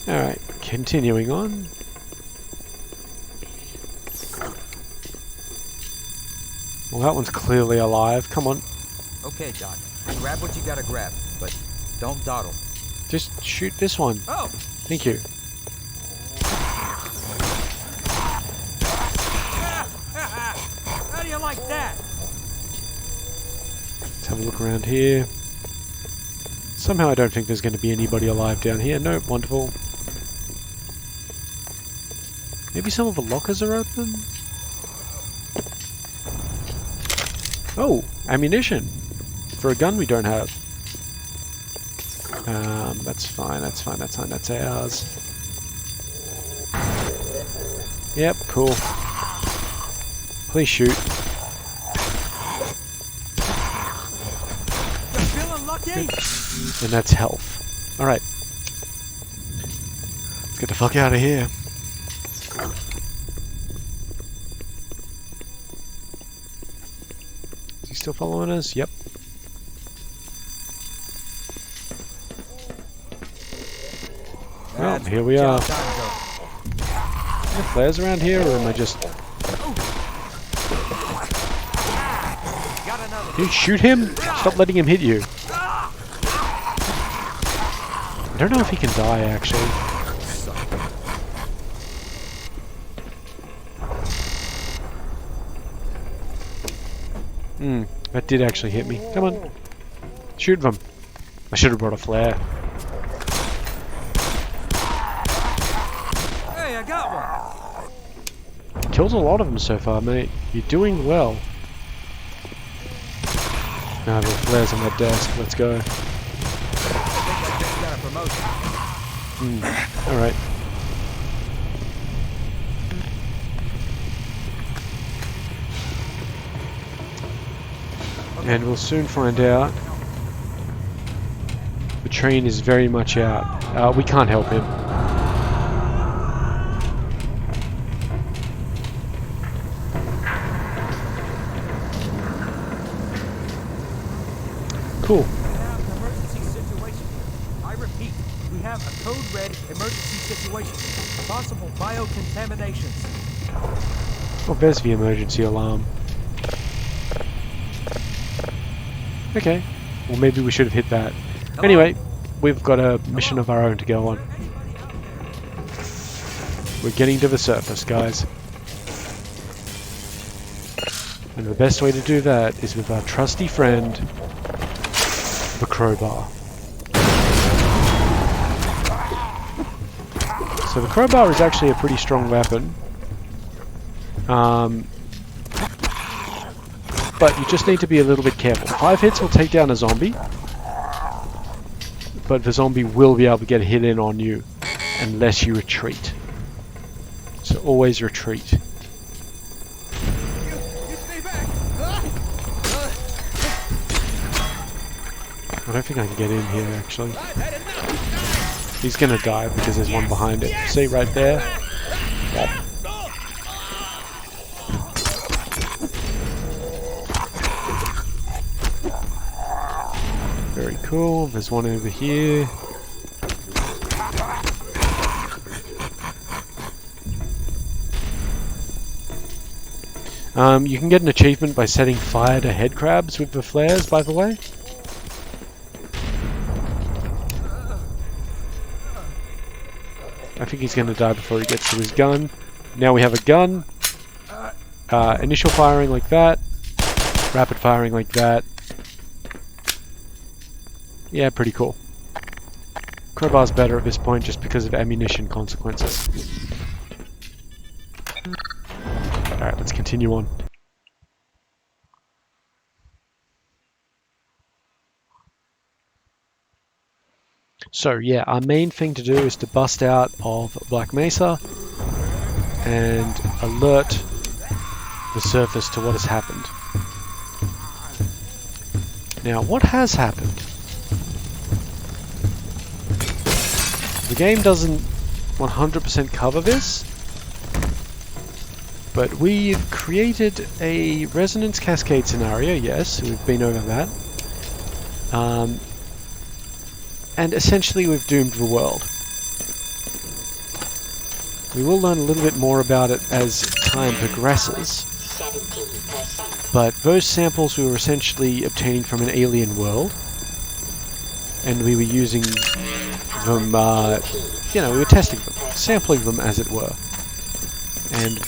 [SPEAKER 1] Alright, continuing on. Well, that one's clearly alive. Come on.
[SPEAKER 3] Okay, Doc. Grab what you gotta grab, but don't dawdle.
[SPEAKER 1] Just shoot this one.
[SPEAKER 3] Oh!
[SPEAKER 1] Thank you.
[SPEAKER 3] How do you like that?
[SPEAKER 1] Let's have a look around here. Somehow I don't think there's going to be anybody alive down here. Nope, wonderful. Maybe some of the lockers are open? Oh, ammunition! For a gun we don't have. That's fine, that's fine, that's fine, that's ours. Yep, cool. Please shoot. Good. And that's health. Alright. Let's get the fuck out of here. Is he still following us? Yep. Well, here we are. Are there flares around here, or am I just... Can you shoot him? Stop letting him hit you. I don't know if he can die, actually. That did actually hit me. Come on. Shoot them. I should have brought a flare.
[SPEAKER 3] Hey, I got one!
[SPEAKER 1] Killed a lot of them so far, mate. You're doing well. Now the flares on that desk. Let's go. Alright. And we'll soon find out. The train is very much out. We can't help him. Cool.
[SPEAKER 3] We have an emergency situation. I repeat, we have a code red emergency situation. Possible biocontaminations.
[SPEAKER 1] Oh, there's the emergency alarm. Okay. Well, maybe we should have hit that. Anyway, we've got a mission of our own to go on. We're getting to the surface, guys. And the best way to do that is with our trusty friend, the crowbar. So the crowbar is actually a pretty strong weapon. But you just need to be a little bit careful. 5 hits will take down a zombie, but the zombie will be able to get a hit in on you unless you retreat. So always retreat. I don't think I can get in here, actually. He's gonna die because there's one behind it. See, right there? Yep. Very cool. There's one over here. You can get an achievement by setting fire to head crabs with the flares, by the way. I think he's going to die before he gets to his gun. Now we have a gun. Initial firing like that. Rapid firing like that. Yeah, pretty cool. Crowbar's better at this point just because of ammunition consequences. Alright, let's continue on. So yeah, our main thing to do is to bust out of Black Mesa and alert the surface to what has happened. Now, what has happened? The game doesn't 100% cover this, but we've created a resonance cascade scenario, yes, we've been over that. And essentially we've doomed the world. We will learn a little bit more about it as time progresses, but those samples we were essentially obtaining from an alien world, and we were using them, you know, we were testing them, sampling them as it were. And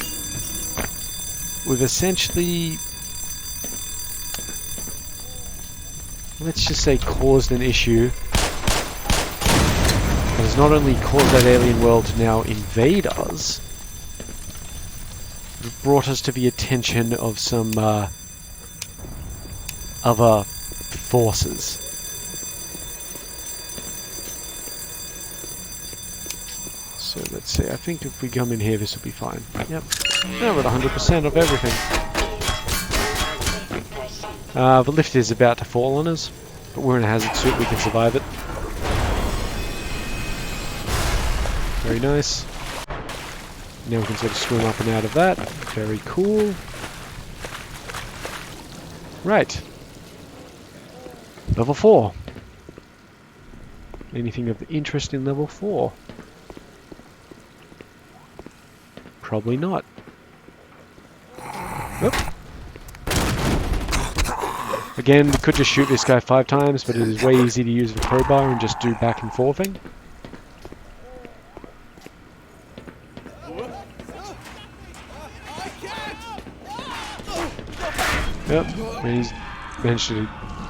[SPEAKER 1] we've essentially, let's just say, caused an issue that has not only caused that alien world to now invade us, but brought us to the attention of some other forces. So let's see, I think if we come in here this will be fine. Yep, now we're at 100% of everything. The lift is about to fall on us. But we're in a hazard suit, we can survive it. Very nice. Now we can sort of swim up and out of that. Very cool. Right. Level 4. Anything of interest in level 4? Probably not. Oop. Again, we could just shoot this guy 5 times, but it is way easy to use the crowbar and just do back and forthing. Yep, and he's managed to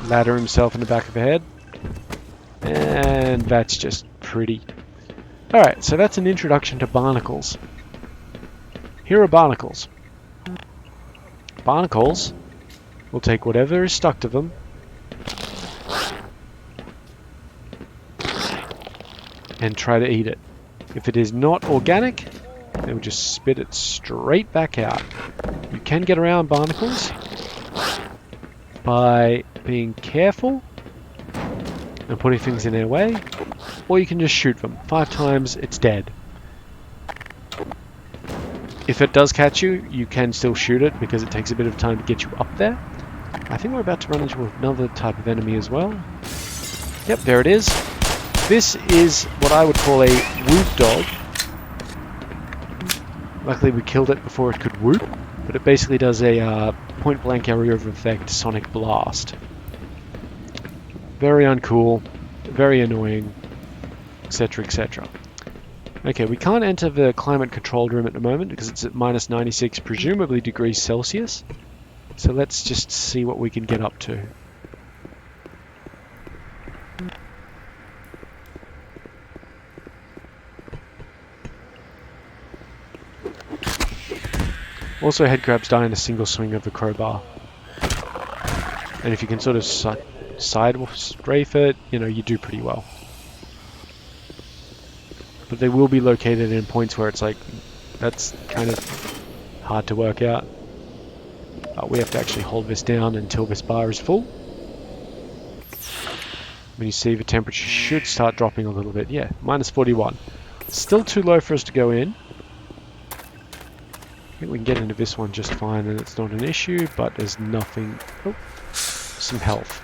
[SPEAKER 1] ladder himself in the back of the head. And that's just pretty. Alright, so that's an introduction to barnacles. Here are barnacles. Barnacles will take whatever is stuck to them and try to eat it. If it is not organic, they will just spit it straight back out. You can get around barnacles by being careful and putting things in their way, or you can just shoot them. 5 times, it's dead. If it does catch you, you can still shoot it because it takes a bit of time to get you up there. I think we're about to run into another type of enemy as well. Yep, there it is. This is what I would call a whoop dog. Luckily we killed it before it could whoop, but it basically does a point blank area of effect sonic blast. Very uncool, very annoying, etc, etc. Okay, we can't enter the climate controlled room at the moment because it's at minus 96, presumably degrees Celsius. So let's just see what we can get up to. Also, head crabs die in a single swing of the crowbar. And if you can sort of side strafe it, you know, you do pretty well. But they will be located in points where it's like, that's kind of hard to work out. We have to actually hold this down until this bar is full. When you see the temperature should start dropping a little bit. Yeah, minus 41. Still too low for us to go in. I think we can get into this one just fine and it's not an issue, but there's nothing... Oh, some health.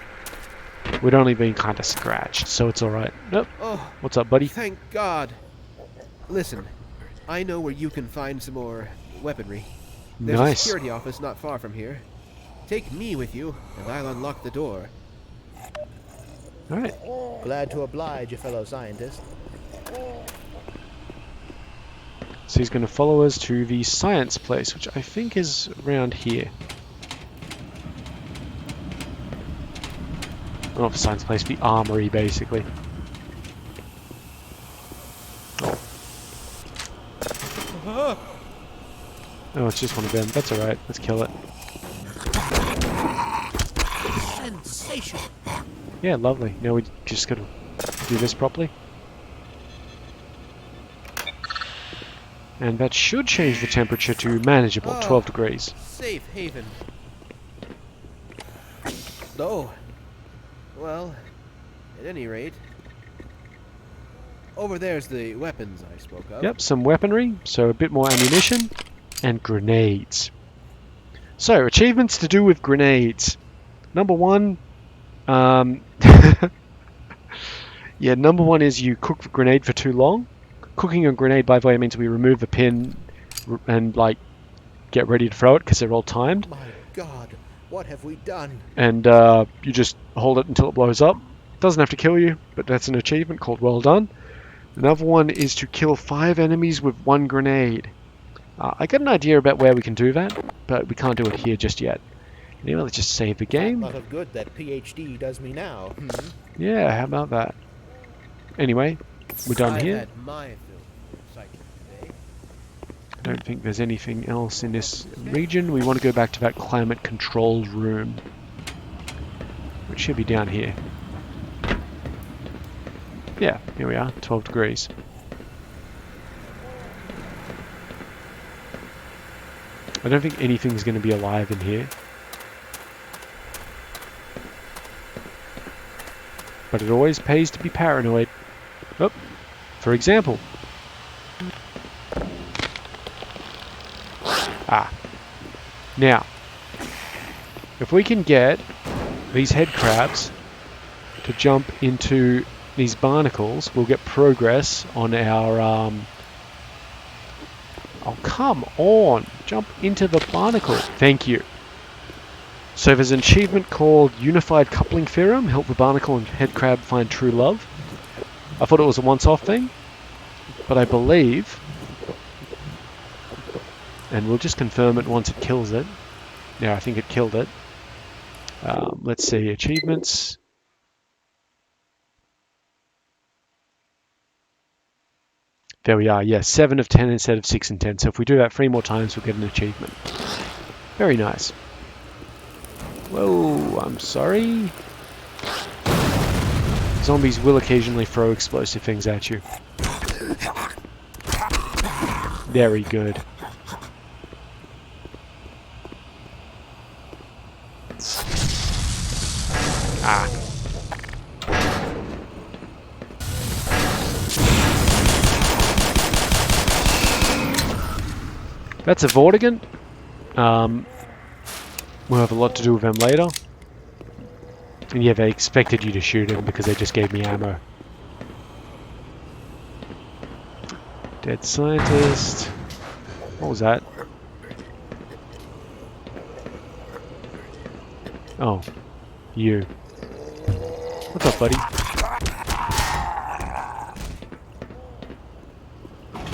[SPEAKER 1] We'd only been kind of scratched, so it's alright. Nope.
[SPEAKER 9] Oh,
[SPEAKER 1] what's up, buddy?
[SPEAKER 9] Thank God. Listen, I know where you can find some more weaponry. There's a security office not far from here. Take me with you, and I'll unlock the door.
[SPEAKER 1] Alright.
[SPEAKER 5] Glad to oblige you, fellow scientist.
[SPEAKER 1] So he's going to follow us to the science place, which I think is around here. Not the science place, the armory, basically. Oh, it's just one of them. That's alright. Let's kill it.
[SPEAKER 9] Sensation.
[SPEAKER 1] Yeah, lovely. Now we just got to do this properly. And that should change the temperature to manageable, 12 degrees.
[SPEAKER 9] Safe haven. Oh. Well, at any rate, over there's the weapons I spoke of.
[SPEAKER 1] Yep, some weaponry, so a bit more ammunition, and grenades. So, achievements to do with grenades. Number 1, yeah, number 1 is you cook the grenade for too long. Cooking a grenade, by the way, means we remove the pin and, like, get ready to throw it because they're all timed.
[SPEAKER 5] My God, what have we done?
[SPEAKER 1] And you just hold it until it blows up. Doesn't have to kill you, but that's an achievement called well done. Another one is to kill 5 enemies with 1 grenade. I got an idea about where we can do that, but we can't do it here just yet. Anyway, let's just save the game.
[SPEAKER 5] A lot of good that PhD does me now.
[SPEAKER 1] Yeah, how about that? Anyway, we're done here.
[SPEAKER 9] Had my fill today.
[SPEAKER 1] I don't think there's anything else in this region. We want to go back to that climate controlled room, which should be down here. Yeah, here we are, 12 degrees. I don't think anything's going to be alive in here. But it always pays to be paranoid. Oh, for example. Now, if we can get these head crabs to jump into these barnacles, we'll get progress on our... Oh, come on! Jump into the barnacle! Thank you. So there's an achievement called Unified Coupling Theorem. Help the barnacle and head crab find true love. I thought it was a once-off thing, but I believe... And we'll just confirm it once it kills it. Yeah, I think it killed it. Let's see, achievements. There we are, yes, 7 of 10 instead of 6 and 10. So if we do that 3 more times, we'll get an achievement. Very nice. Whoa, I'm sorry. Zombies will occasionally throw explosive things at you. Very good. Ah. That's a Vortigern. We'll have a lot to do with them later. And yeah, they expected you to shoot him because they just gave me ammo. Dead scientist. What was that? Oh, you. What's up, buddy?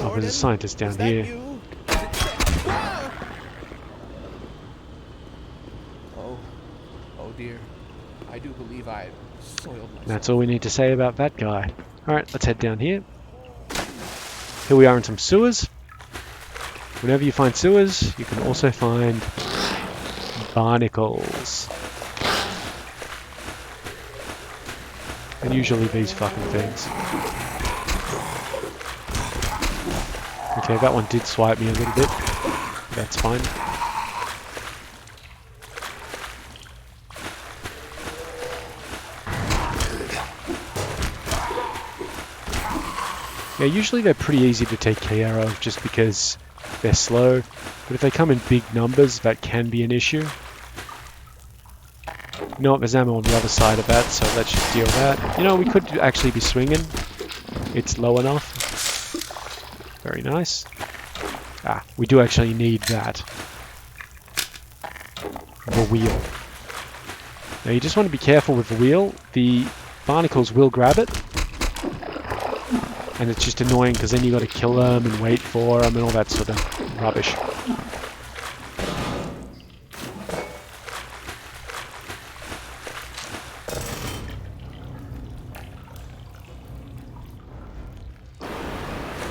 [SPEAKER 1] Oh, there's a scientist down here.
[SPEAKER 9] Oh dear. I do believe I soiled myself.
[SPEAKER 1] That's all we need to say about that guy. Alright, let's head down here. Here we are in some sewers. Whenever you find sewers, you can also find barnacles. And usually these fucking things. Okay, that one did swipe me a little bit. That's fine. Yeah, usually they're pretty easy to take care of just because they're slow. But if they come in big numbers, that can be an issue. You know what, there's ammo on the other side of that, so that should deal with that. You know, we could actually be swinging. It's low enough. Very nice. Ah, we do actually need that. The wheel. Now you just want to be careful with the wheel. The barnacles will grab it. And it's just annoying because then you got to kill them and wait for them and all that sort of rubbish.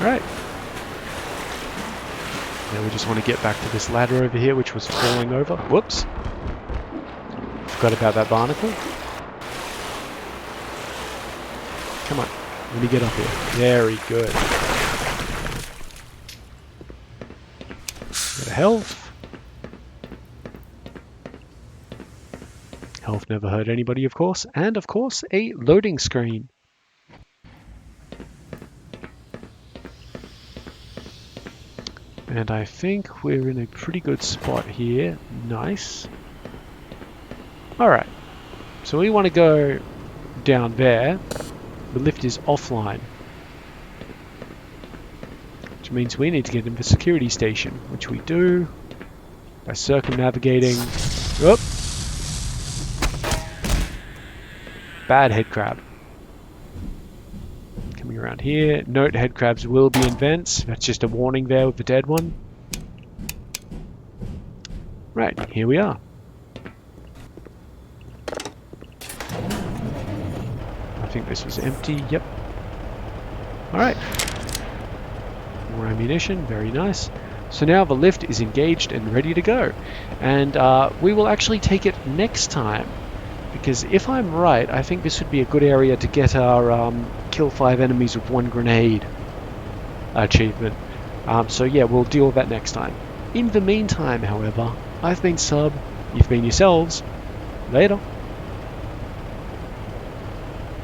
[SPEAKER 1] Alright. Now we just want to get back to this ladder over here which was falling over. Whoops. Forgot about that barnacle. Come on. Let me get up here. Very good. Bit of health. Health never hurt anybody, of course. And, of course, a loading screen. And I think we're in a pretty good spot here. Nice. Alright. So we want to go down there. The lift is offline. Which means we need to get into the security station, which we do by circumnavigating. Whoop! Bad head crab. Coming around here. Note, head crabs will be in vents. That's just a warning there with the dead one. Right, here we are. I think this was empty. Yep. Alright. More ammunition. Very nice. So now the lift is engaged and ready to go. And we will actually take it next time. Because if I'm right, I think this would be a good area to get our kill 5 enemies with 1 grenade achievement. So yeah, we'll deal with that next time. In the meantime, however, I've been Sub. You've been yourselves. Later.